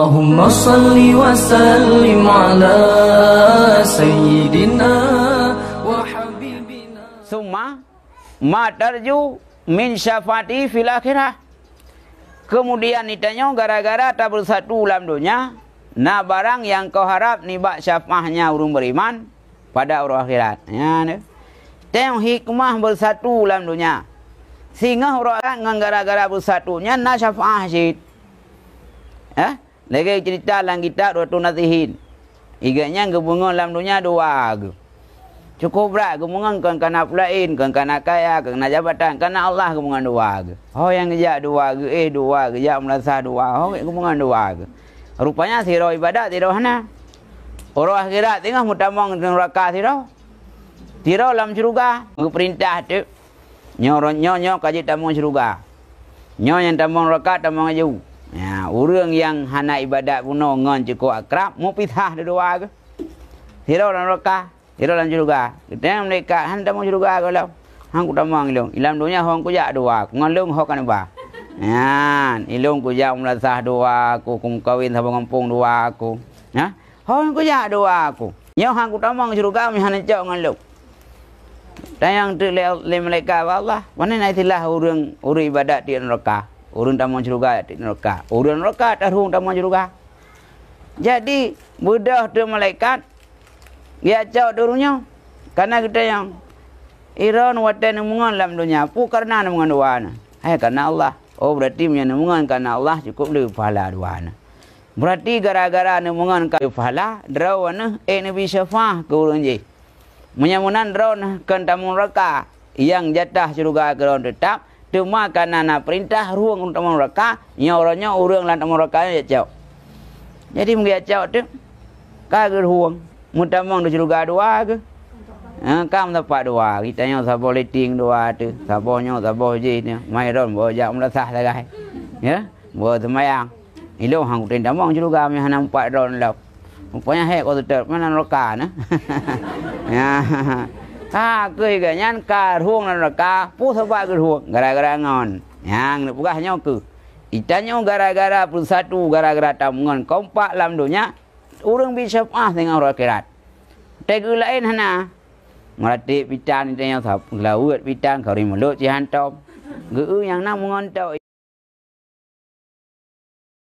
Allahumma salli wa sallim ala sayyidina wa habibina. Summa ma tarju min syafati fil akhirah. Kemudian ditanya gara-gara tak bersatu dalam dunia, nah barang yang kau harap ni bak syafaahnya urung beriman pada orang akhirat. Ya ne. Tengok hikmah bersatu dalam dunia. Sehingga orang dengan gara-gara bersatunya na syafaah syid. Lagi cerita dalam kitab Ratu Nasihin. Iganya gabungan dalam dunia dua. Cukup berat gabungan kerana pelain, kerana kaya, kerana jabatan, kerana Allah gabungan dua. Oh yang kejap dua, dua, kejap merasa dua. Oh gabungan dua. Rupanya sirah ibadat sirah mana? Orang akhirat tengah mutamang neraka sirah. Sirah dalam syurga. Perintah tu. Nyo kaji tamang syurga. Nyo yang tamang neraka tamang aju. Ya, orang yang hana ibadat puno ngan cukup akrab mau pisah dua ke. Sirah dalam neraka, sirah dalam syurga. Kita mereka hendak mau syurga kalau hang ku tamang ilung. Ilam dunia hang ku jak dua, ngan lung hok kan ba. Ya, ilung ku jak melasah dua aku, kum kawin sama kampung dua aku. Ya, hang ku jak dua aku. Nyo hang ku tamang syurga mi hana cak ngan lung. Tayang tu le mereka Allah, mana nak istilah orang ibadat di neraka. Urun tamang syurga di neraka. Urun neraka tarung tamang syurga. Jadi mudah tu malaikat dia cak durunya. Karena kita yang iran watan mungan dalam dunia pu karena mungan duana. Karena Allah. Oh berarti punya mungan karena Allah cukup lebih pahala duana. Berarti gara-gara mungan ka pahala drawana nabi syafah ke urun je. Menyamunan drawana kan tamang neraka yang jatah syurga ke tetap. Cuma karena perintah ruang untuk mereka, nyoranya orang lantak mereka ya cak. Jadi mungkin cak tu, kagak ruang, mutamang tu juga dua ke, kam dapat dua, kita nyo sabo leting dua tu, sabonya sabo je ni, mairon bojak melasah lagi, ya, buat semayang, ilo hang perintah mong juga mi hana 4 ron lah, rupanya hek kau tetap mana mereka na, ya. Kui ganyan ka ruang neraka pu sebab ke ruang gara-gara ngon yang bukan hanya ke itanya gara-gara bersatu gara-gara tamungan kompak dalam dunia urang bisa ah dengan orang akhirat tegu lain hana ngerti pitan itanya sap laut pitan kari mulut cihantom geu yang nak mengontau